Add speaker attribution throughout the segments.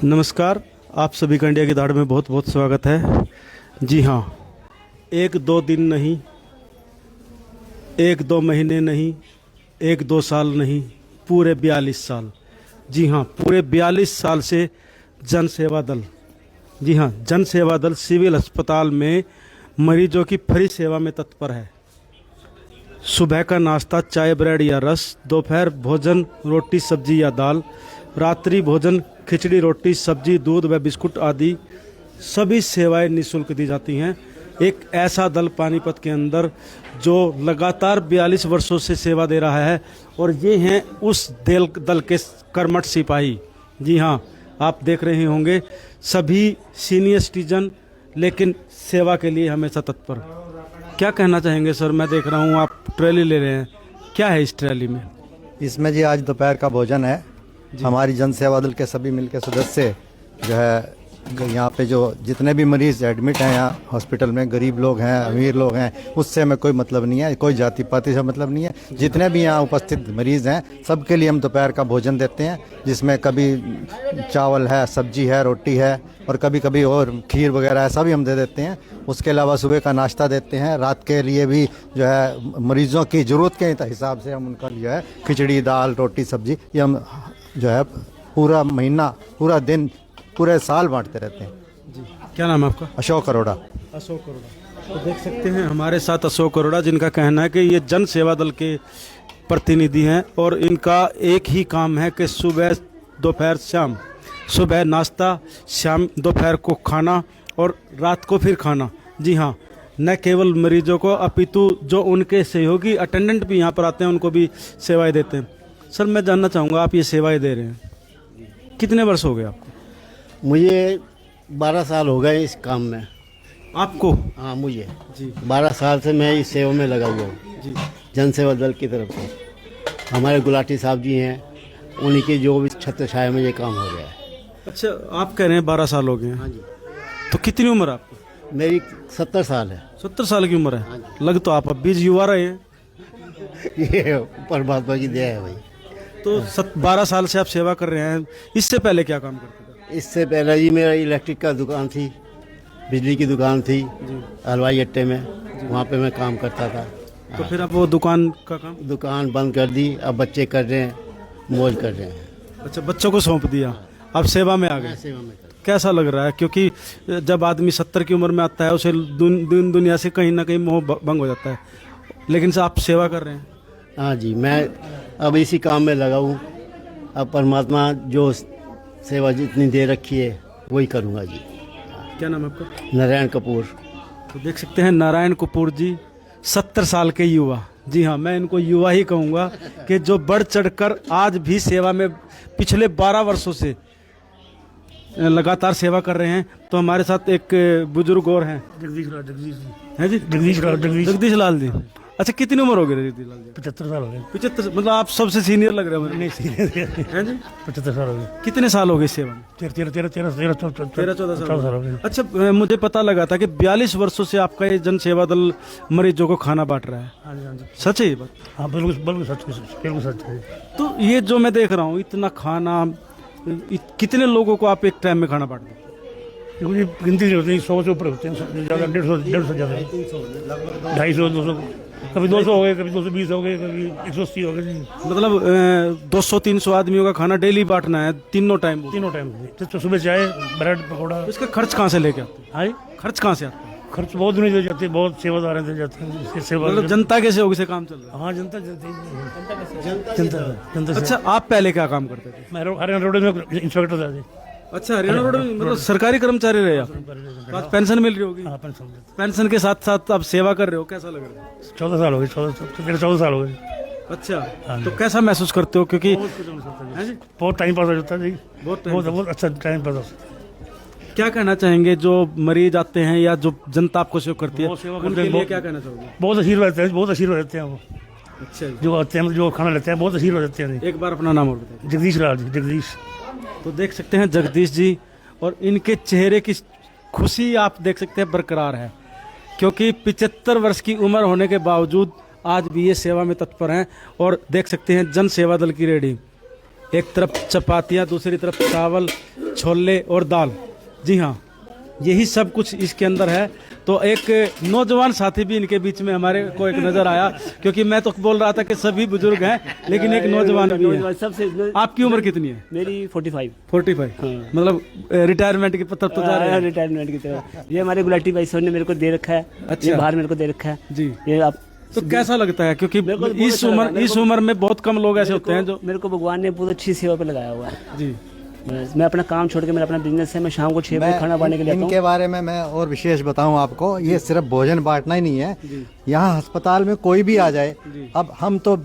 Speaker 1: नमस्कार। आप सभी का इंडिया की दाढ़ में बहुत बहुत स्वागत है। जी हाँ, एक दो दिन नहीं, एक दो महीने नहीं, एक दो साल नहीं, पूरे 42 साल। जी हाँ, पूरे 42 साल से जन सेवा दल, जी हाँ, जन सेवा दल सिविल अस्पताल में मरीजों की फ्री सेवा में तत्पर है। सुबह का नाश्ता चाय ब्रेड या रस, दोपहर भोजन रोटी सब्जी या दाल, रात्रि भोजन खिचड़ी रोटी सब्जी दूध व बिस्कुट आदि सभी सेवाएं निःशुल्क दी जाती हैं। एक ऐसा दल पानीपत के अंदर जो लगातार 42 वर्षों से सेवा दे रहा है, और ये हैं उस दल के कर्मठ सिपाही। जी हाँ, आप देख रहे होंगे सभी सीनियर सिटीजन, लेकिन सेवा के लिए हमेशा तत्पर। क्या कहना चाहेंगे सर? मैं देख रहा हूँ आप ट्रैली ले रहे हैं, क्या है इस ट्रैली में?
Speaker 2: इसमें जी आज दोपहर का भोजन है। हमारी जन सेवा दल के सभी मिलकर सदस्य जो है यहाँ पे जो जितने भी मरीज एडमिट हैं यहाँ हॉस्पिटल में, गरीब लोग हैं अमीर लोग हैं, उससे हमें कोई मतलब नहीं है, कोई जाति पाति से मतलब नहीं है। जितने भी यहाँ उपस्थित मरीज हैं सबके लिए हम दोपहर का भोजन देते हैं, जिसमें कभी चावल है, सब्जी है, रोटी है और कभी कभी और खीर वगैरह ऐसा भी हम दे देते हैं। उसके अलावा सुबह का नाश्ता देते हैं। रात के लिए भी जो है मरीजों की ज़रूरत के हिसाब से हम उनका जो है खिचड़ी दाल रोटी सब्जी ये हम जो है पूरा महीना पूरा दिन पूरे साल बांटते रहते हैं।
Speaker 1: जी, क्या नाम है आपका?
Speaker 2: अशोक अरोड़ा।
Speaker 1: अशोक अरोड़ा। तो देख सकते हैं हमारे साथ अशोक अरोड़ा, जिनका कहना है कि ये जन सेवा दल के प्रतिनिधि हैं और इनका एक ही काम है कि सुबह दोपहर शाम, सुबह नाश्ता, शाम दोपहर को खाना और रात को फिर खाना। जी हाँ, न केवल मरीजों को अपितु जो उनके सहयोगी अटेंडेंट भी यहाँ पर आते हैं उनको भी सेवाएं देते हैं। सर, मैं जानना चाहूँगा, आप ये सेवाएं दे रहे हैं, कितने वर्ष हो गए आपको?
Speaker 3: मुझे 12 साल हो गए इस काम में।
Speaker 1: आपको?
Speaker 3: हाँ, मुझे
Speaker 1: जी
Speaker 3: 12 साल से मैं इस सेवा में लगा हुआ हूँ
Speaker 1: जी।
Speaker 3: जन सेवा दल की तरफ से। हमारे गुलाटी साहब जी हैं, उन्हीं के जो भी छत्र छाया में ये काम हो गया है।
Speaker 1: अच्छा, आप कह रहे हैं 12 साल हो गए हैं।
Speaker 3: हाँ जी।
Speaker 1: तो कितनी उम्र है आपकी?
Speaker 3: मेरी 70 साल है।
Speaker 1: 70 साल की उम्र है। लग तो आप अब बीज युवा रहे हैं।
Speaker 3: ये परमात्मा की दया है भाई।
Speaker 1: तो 12 साल से आप सेवा कर रहे हैं। इससे पहले क्या काम करते थे?
Speaker 3: इससे पहले जी मेरा इलेक्ट्रिक का दुकान थी, बिजली की दुकान थी हलवाई अट्टे में, वहाँ पे मैं काम करता था।
Speaker 1: तो फिर आप वो दुकान का काम?
Speaker 3: दुकान बंद कर दी, अब बच्चे कर रहे हैं, मौज कर रहे हैं।
Speaker 1: अच्छा, बच्चों को सौंप दिया, अब सेवा में आ गए।
Speaker 3: सेवा में कर।
Speaker 1: कैसा लग रहा है? क्योंकि जब आदमी 70 की उम्र में आता है उसे दुनिया से कहीं ना कहीं मोह भंग हो जाता है, लेकिन आप सेवा कर रहे हैं।
Speaker 3: हाँ जी, मैं अब इसी काम में लगा हूँ। अब परमात्मा जो सेवा जितनी दे रखी है वही करूँगा जी।
Speaker 1: क्या नाम है आपका?
Speaker 3: नारायण कपूर।
Speaker 1: तो देख सकते हैं नारायण कपूर जी, 70 साल के युवा। जी हाँ, मैं इनको युवा ही कहूँगा कि जो बढ़ चढ़कर आज भी सेवा में पिछले 12 वर्षों से लगातार सेवा कर रहे हैं। तो हमारे साथ एक बुजुर्ग और हैं,
Speaker 4: जगदीश लाल जगदीश
Speaker 1: हैं जी? जगदीश लाल जी। अच्छा, कितनी उम्र हो गई जगदीश लाल जी?
Speaker 4: 75 साल हो गए।
Speaker 1: 75? मतलब आप सबसे सीनियर लग रहे हो।
Speaker 4: नहीं सीनियर
Speaker 1: हैं जी?
Speaker 4: 75 साल हो गए।
Speaker 1: कितने साल हो गए सेवा में?
Speaker 4: 13
Speaker 1: 14
Speaker 4: साल हो गए।
Speaker 1: अच्छा, मुझे पता लगा था कि 42 वर्षों से आपका ये जन सेवा दल मरीजों को खाना बांट रहा है।
Speaker 4: हाँ जी, हाँ जी।
Speaker 1: सच है ये बात?
Speaker 4: हाँ, बिल्कुल बिल्कुल सच बिल्कुल सच है। तो
Speaker 1: तो ये जो मैं देख रहा हूँ इतना खाना, कितने लोगों को आप एक टाइम में खाना बांट देते हैं?
Speaker 4: मुझे गिनती नहीं होती, 100 से ऊपर होते हैं, ज़्यादा 150 ज़्यादा, 250 200, कभी 200 हो गए, कभी 220 हो गए, कभी 180 हो गए जी।
Speaker 1: मतलब 200-300 आदमियों का खाना डेली बांटना है, तीनों टाइम?
Speaker 4: तीनों टाइम तो सुबह चाय ब्रेड पकौड़ा।
Speaker 1: इसका खर्च कहाँ से लेके आते हैं?
Speaker 4: हाँ,
Speaker 1: खर्च कहाँ से आता है?
Speaker 4: खर्च बहुत नहीं दे जाते, बहुत सेवादार दे जाते हैं। इससे सेवा
Speaker 1: मतलब जनता के सहयोग से काम चल रहा है?
Speaker 4: हाँ, जनता जनता।
Speaker 1: अच्छा, आप पहले क्या काम करते थे?
Speaker 4: मैं हरियाणा रोड में इंस्पेक्टर था जी।
Speaker 1: अच्छा, हरियाणा रोड में मतलब सरकारी कर्मचारी रहे आप? तो आज पेंशन मिल रही होगी?
Speaker 4: हाँ, पेंशन।
Speaker 1: पेंशन के साथ साथ आप सेवा कर रहे हो, कैसा लग रहा है?
Speaker 4: 14 साल हो गए, 14 साल हो गए।
Speaker 1: अच्छा, तो कैसा महसूस करते हो? क्योंकि हैं जी?
Speaker 4: बहुत टाइम पास हो जाता है जी।
Speaker 1: बहुत
Speaker 4: बहुत अच्छा टाइम पास हो जाता है।
Speaker 1: क्या कहना चाहेंगे जो मरीज आते हैं या जो जनता आपको सेवा करती है,
Speaker 4: बहुत सेवा करते
Speaker 1: उनके
Speaker 4: हैं,
Speaker 1: लिए
Speaker 4: बहुत-
Speaker 1: क्या कहना चाहोगे?
Speaker 4: बहुत आशीर्वाद रहते हैं, बहुत आशीर्वाद रहते हैं वो
Speaker 1: अच्छा जी।
Speaker 4: जो आते हैं, जो खाना लेते हैं, बहुत आशीर्वाद रहते हैं।
Speaker 1: एक बार अपना नाम और बताइए।
Speaker 4: जगदीश लाल जी, जगदीश।
Speaker 1: तो देख सकते हैं जगदीश जी, और इनके चेहरे की खुशी आप देख सकते हैं बरकरार है, क्योंकि 75 वर्ष की उम्र होने के बावजूद आज भी ये सेवा में तत्पर हैं। और देख सकते हैं जन सेवा दल की रेडी एक तरफ चपातियाँ, दूसरी तरफ चावल, छोले और दाल। जी हाँ, यही सब कुछ इसके अंदर है। तो एक नौजवान साथी भी इनके बीच में हमारे को एक नजर आया, क्योंकि मैं तो बोल रहा था कि सभी बुजुर्ग हैं, लेकिन एक नौजवान भी है।
Speaker 5: सबसे
Speaker 1: आपकी उम्र कितनी है?
Speaker 5: मेरी 45।
Speaker 1: 45। मतलब रिटायरमेंट की तरफ तो जा रहे हैं।
Speaker 5: रिटायरमेंट की तरफ। ये हमारे गुलाटी भाई साहब ने मेरे को दे रखा है।
Speaker 1: अच्छा।
Speaker 5: ये बाहर मेरे को दे रखा है
Speaker 1: जी।
Speaker 5: ये आप
Speaker 1: तो कैसा लगता है, क्योंकि
Speaker 5: मेरे को बहुत
Speaker 1: इस
Speaker 5: अच्छा लगा।
Speaker 1: उम्र इस उम्र में बहुत कम लोग ऐसे होते हैं जो।
Speaker 5: मेरे को भगवान ने बहुत अच्छी सेवा पे लगाया हुआ है।
Speaker 1: जी।
Speaker 5: मैं अपना काम छोड़ के, मेरा अपना बिजनेस है, मैं शाम को 6 बजे खाना बांटने के लिए आता हूँ।
Speaker 2: इनके बारे में मैं और विशेष बताऊं आपको, ये सिर्फ भोजन बांटना ही नहीं है। यहाँ अस्पताल में कोई भी आ जाए, अब हम तो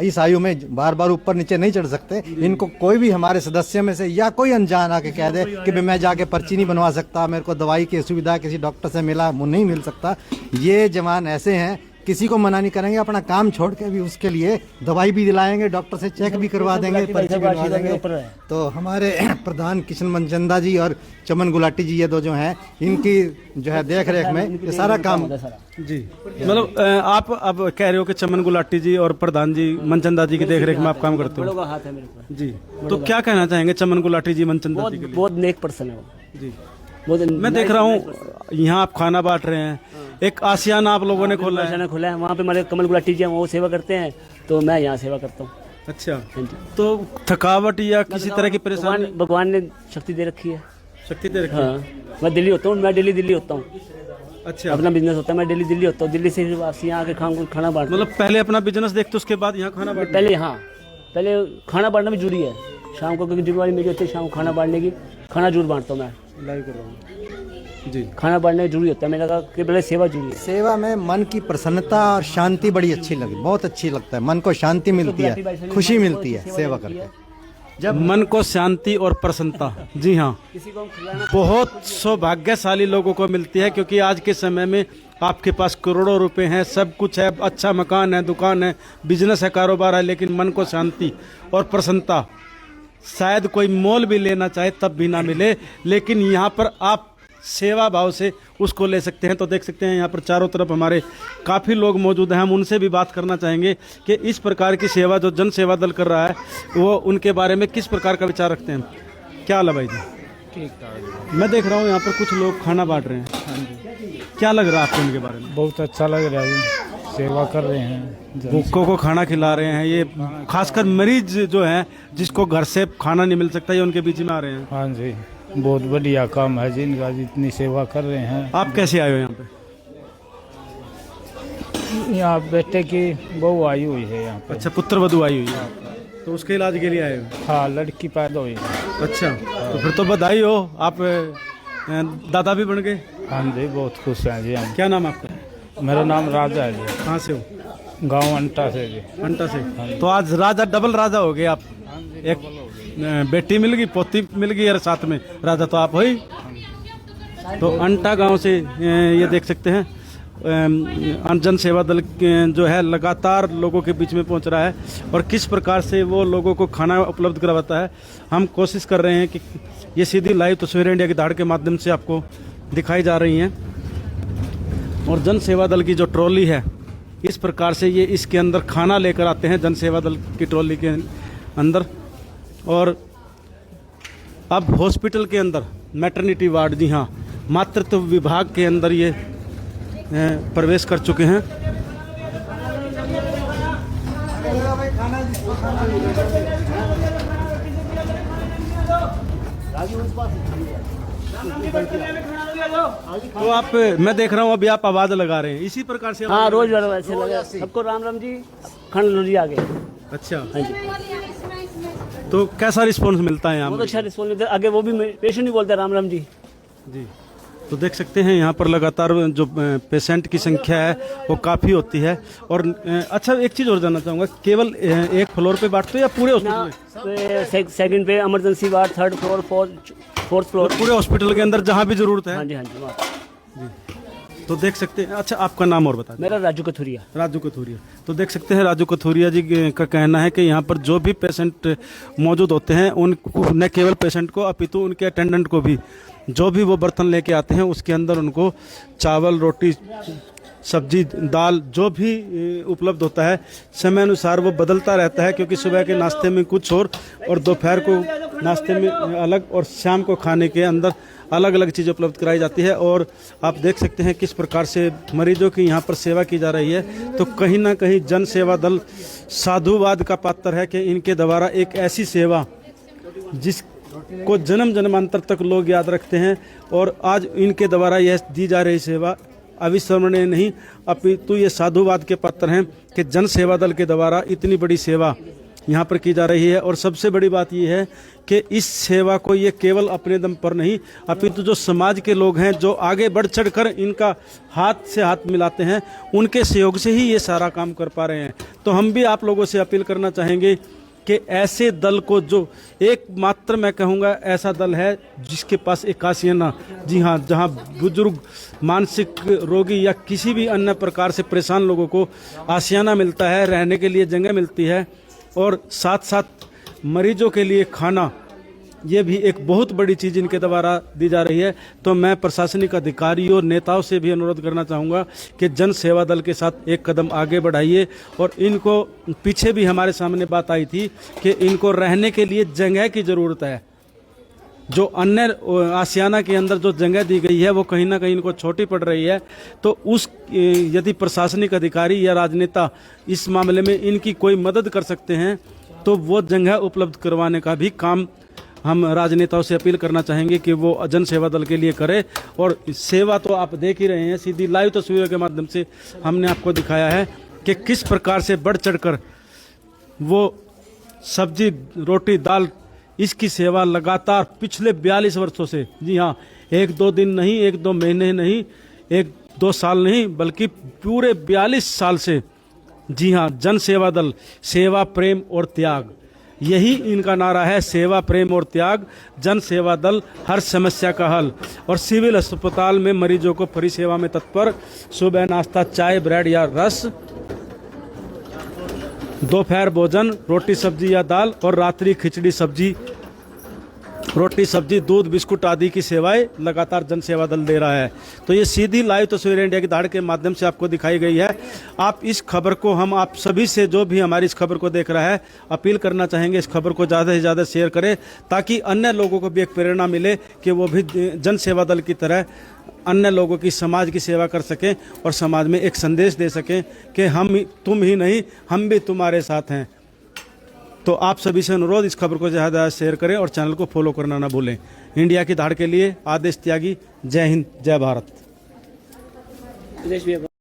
Speaker 2: इस आयु में बार बार ऊपर नीचे नहीं चढ़ सकते, इनको कोई भी हमारे सदस्य में से या कोई अनजान आके कह दे कि भाई मैं जाके पर्ची नहीं बनवा सकता, मेरे को दवाई की सुविधा किसी डॉक्टर से मिला नहीं मिल सकता, ये जवान ऐसे हैं, किसी को मना नहीं करेंगे, अपना काम छोड़ के भी उसके लिए दवाई भी दिलाएंगे, डॉक्टर से चेक भी करवा देंगे, पर्ची भी बनवा देंगे। तो हमारे प्रधान किशन मनचंदा जी और चमन गुलाटी जी, ये दो जो हैं, इनकी जो है देख रेख में ये सारा काम।
Speaker 1: जी, मतलब आप अब कह रहे हो कि चमन गुलाटी जी और प्रधान जी मनचंदा जी की देख रेख में आप काम करते
Speaker 5: बड़ों
Speaker 1: हो।
Speaker 5: का हाथ है मेरे ऊपर।
Speaker 1: जी, तो क्या कहना चाहेंगे चमन गुलाटी जी, मनचंदा जी के लिए?
Speaker 5: बहुत नेक पर्सन है वो।
Speaker 1: जी,
Speaker 5: बहुत
Speaker 1: मैं देख रहा हूँ यहाँ आप खाना बांट रहे हैं, एक आसियाना आप लोगों ने खोला है।
Speaker 5: आशियाना खोला है, वहाँ पे हमारे कमल गुलाटी जी हैं, वो सेवा करते हैं, तो मैं यहाँ सेवा करता हूँ।
Speaker 1: अच्छा,
Speaker 5: हाँ जी।
Speaker 1: तो थकावट या किसी तरह की परेशानी?
Speaker 5: भगवान ने शक्ति दे रखी है।
Speaker 1: शक्ति दे रखी है।
Speaker 5: हाँ, मैं दिल्ली होता हूँ, मैं डेली दिल्ली होता हूँ,
Speaker 1: अच्छा,
Speaker 5: अपना बिजनेस होता है, मैं डेली दिल्ली होता हूँ, दिल्ली से वापसी यहाँ आके खाना बांट।
Speaker 1: मतलब पहले अपना बिजनेस देखते उसके बाद यहाँ खाना बांटते?
Speaker 5: पहले हाँ, पहले खाना बांटना भी जरूरी है शाम को, क्योंकि जिम्मेवारी मेरी होती है शाम को खाना बांटने की। खाना जरूर बांटता हूँ मैं,
Speaker 1: लाइव कर रहा हूँ। जी,
Speaker 5: खाना बांटने जरूरी होता है, मैंने कहा कि पहले सेवा जरूरी है।
Speaker 2: सेवा में मन की प्रसन्नता और शांति बड़ी अच्छी लगी, बहुत अच्छी लगता है, मन को शांति मिलती है, खुशी मिलती है सेवा करके।
Speaker 1: जब मन को शांति और प्रसन्नता, जी हाँ,
Speaker 5: किसी को खिलाना
Speaker 1: बहुत सौभाग्यशाली लोगों को मिलती है, क्योंकि आज के समय में आपके पास करोड़ों रुपए हैं, सब कुछ है, अच्छा मकान है, दुकान है, बिजनेस है, कारोबार है, लेकिन मन को शांति और प्रसन्नता शायद कोई मोल भी लेना चाहे तब भी ना मिले, लेकिन यहाँ पर आप सेवा भाव से उसको ले सकते हैं। तो देख सकते हैं यहाँ पर चारों तरफ हमारे काफ़ी लोग मौजूद हैं, हम उनसे भी बात करना चाहेंगे कि इस प्रकार की सेवा जो जन सेवा दल कर रहा है वो उनके बारे में किस प्रकार का विचार रखते हैं। क्या हाल है भाई जी?
Speaker 6: ठीक है।
Speaker 1: मैं देख रहा हूँ यहाँ पर कुछ लोग खाना बांट रहे हैं।
Speaker 6: हाँ जी,
Speaker 1: क्या लग रहा है आपको उनके बारे में?
Speaker 6: बहुत अच्छा लग रहा है, सेवा कर रहे हैं,
Speaker 1: भूखों को खाना खिला रहे हैं, ये खासकर मरीज जो है जिसको घर से खाना नहीं मिल सकता, ये उनके बीच में आ रहे हैं।
Speaker 6: हाँ जी, बहुत बढ़िया काम है जिनका, जितनी सेवा कर रहे हैं।
Speaker 1: आप कैसे आए हो यहाँ पे?
Speaker 6: यहाँ बेटे की बहू आई हुई है यहाँ पे।
Speaker 1: अच्छा, पुत्र वधू आई हुई है, तो उसके इलाज के लिए आए हो?
Speaker 6: हाँ, लड़की पैदा हुई है।
Speaker 1: अच्छा, तो फिर तो बधाई हो, आप दादा भी बन गए।
Speaker 6: हाँ जी, बहुत खुश हैं जी हम।
Speaker 1: क्या नाम है आपका?
Speaker 6: मेरा नाम राजा है जी,
Speaker 1: कहाँ से हो?
Speaker 6: गांव अंटा से जी।
Speaker 1: अंटा से। तो आज राजा, डबल राजा हो गए आप। एक बेटी मिल गई, पोती मिल गई और साथ में राजा तो आप हो ही। तो अंटा गांव से ये देख सकते हैं जन सेवा दल जो है लगातार लोगों के बीच में पहुंच रहा है और किस प्रकार से वो लोगों को खाना उपलब्ध करवाता है। हम कोशिश कर रहे हैं कि ये सीधी लाइव तस्वीरें इंडिया की धाड़ के माध्यम से आपको दिखाई जा रही हैं। और जन सेवा दल की जो ट्रॉली है, इस प्रकार से ये इसके अंदर खाना लेकर आते हैं जन सेवा दल की ट्रॉली के अंदर। और अब हॉस्पिटल के अंदर मैटरनिटी वार्ड, जी हाँ, मातृत्व विभाग के अंदर ये प्रवेश कर चुके हैं। तो आप, मैं देख रहा हूँ अभी आप आवाज लगा रहे हैं इसी प्रकार से?
Speaker 5: हाँ, रोज ऐसे लगा। सबको राम राम जी, खंड लो जी आगे।
Speaker 1: अच्छा,
Speaker 5: हाँ जी,
Speaker 1: तो कैसा रिस्पॉन्स मिलता है यहाँ
Speaker 5: बहुत
Speaker 1: पर?
Speaker 5: अच्छा रिस्पॉन्स मिलता है। आगे वो भी पेशेंट भी बोलते हैं राम राम जी।
Speaker 1: जी, तो देख सकते हैं यहाँ पर लगातार जो पेशेंट की संख्या है वो काफ़ी होती है। और अच्छा, एक चीज़ और जानना चाहूँगा, केवल एक फ्लोर पे बांटते हो या पूरे हॉस्पिटल में?
Speaker 5: सेकंड पे emergency ward, third floor, fourth floor,
Speaker 1: पूरे हॉस्पिटल के अंदर जहाँ भी जरूरत है?
Speaker 5: हाँ जी, हाँ जी, वहाँ।
Speaker 1: तो देख सकते हैं। अच्छा, आपका नाम और बता दें।
Speaker 5: मेरा राजू कथुरिया।
Speaker 1: राजू कथुरिया। तो देख सकते हैं राजू कथुरिया जी का कहना है कि यहाँ पर जो भी पेशेंट मौजूद होते हैं उनको, न केवल पेशेंट को अपितु उनके अटेंडेंट को भी, जो भी वो बर्तन लेके आते हैं उसके अंदर उनको चावल, रोटी, सब्जी दाल जो भी उपलब्ध होता है समय अनुसार वो बदलता रहता है, क्योंकि सुबह के नाश्ते में कुछ और दोपहर को नाश्ते में अलग और शाम को खाने के अंदर अलग अलग चीज़ उपलब्ध कराई जाती है। और आप देख सकते हैं किस प्रकार से मरीजों की यहाँ पर सेवा की जा रही है। तो कहीं ना कहीं जन सेवा दल साधुवाद का पात्र है कि इनके द्वारा एक ऐसी सेवा जिसको जन्म जन्मांतर तक लोग याद रखते हैं, और आज इनके द्वारा यह दी जा रही सेवा अविस्मरणीय नहीं अपितु ये साधुवाद के पात्र हैं कि जन सेवा दल के द्वारा इतनी बड़ी सेवा यहाँ पर की जा रही है। और सबसे बड़ी बात यह है कि इस सेवा को ये केवल अपने दम पर नहीं अपितु जो समाज के लोग हैं जो आगे बढ़ चढ़कर इनका हाथ से हाथ मिलाते हैं, उनके सहयोग से ही ये सारा काम कर पा रहे हैं। तो हम भी आप लोगों से अपील करना चाहेंगे कि ऐसे दल को, जो एकमात्र मैं कहूँगा ऐसा दल है जिसके पास एक आशियाना, जी हाँ, जहाँ बुजुर्ग, मानसिक रोगी या किसी भी अन्य प्रकार से परेशान लोगों को आशियाना मिलता है, रहने के लिए जगह मिलती है, और साथ साथ मरीजों के लिए खाना, ये भी एक बहुत बड़ी चीज़ इनके द्वारा दी जा रही है। तो मैं प्रशासनिक अधिकारियों और नेताओं से भी अनुरोध करना चाहूँगा कि जन सेवा दल के साथ एक कदम आगे बढ़ाइए। और इनको पीछे भी हमारे सामने बात आई थी कि इनको रहने के लिए जगह की ज़रूरत है। जो अन्य आशियाना के अंदर जो जगह दी गई है वो कहीं ना कहीं इनको छोटी पड़ रही है। तो उस यदि प्रशासनिक अधिकारी या राजनेता इस मामले में इनकी कोई मदद कर सकते हैं तो वो जगह उपलब्ध करवाने का भी काम हम राजनेताओं से अपील करना चाहेंगे कि वो जन सेवा दल के लिए करे। और सेवा तो आप देख ही रहे हैं, सीधी लाइव तस्वीरों के माध्यम से हमने आपको दिखाया है कि किस प्रकार से बढ़ चढ़कर वो सब्जी रोटी दाल इसकी सेवा लगातार पिछले 42 वर्षों से, जी हाँ, 1-2 दिन नहीं, 1-2 महीने नहीं, 1-2 साल नहीं, बल्कि पूरे 42 साल से, जी हाँ, जन सेवा दल, सेवा प्रेम और त्याग, यही इनका नारा है। सेवा प्रेम और त्याग, जन सेवा दल, हर समस्या का हल। और सिविल अस्पताल में मरीजों को फ्री सेवा में तत्पर। सुबह नाश्ता चाय ब्रेड या रस, दोपहर भोजन रोटी सब्जी या दाल, और रात्रि खिचड़ी सब्जी, रोटी सब्जी, दूध बिस्कुट आदि की सेवाएं लगातार जन सेवा दल दे रहा है। तो ये सीधी लाइव तस्वीरें इंडिया की दहाड़ के माध्यम से आपको दिखाई गई है। आप इस खबर को, हम आप सभी से, जो भी हमारी इस खबर को देख रहा है, अपील करना चाहेंगे इस खबर को ज़्यादा से ज़्यादा शेयर करें, ताकि अन्य लोगों को भी एक प्रेरणा मिले कि वो भी जन सेवा दल की तरह अन्य लोगों की, समाज की सेवा कर सकें और समाज में एक संदेश दे सकें कि तुम ही नहीं, हम भी तुम्हारे साथ हैं। तो आप सभी से अनुरोध, इस खबर को ज़्यादा शेयर करें और चैनल को फॉलो करना ना भूलें। इंडिया की दहाड़ के लिए आदेश त्यागी। जय हिंद, जय भारत।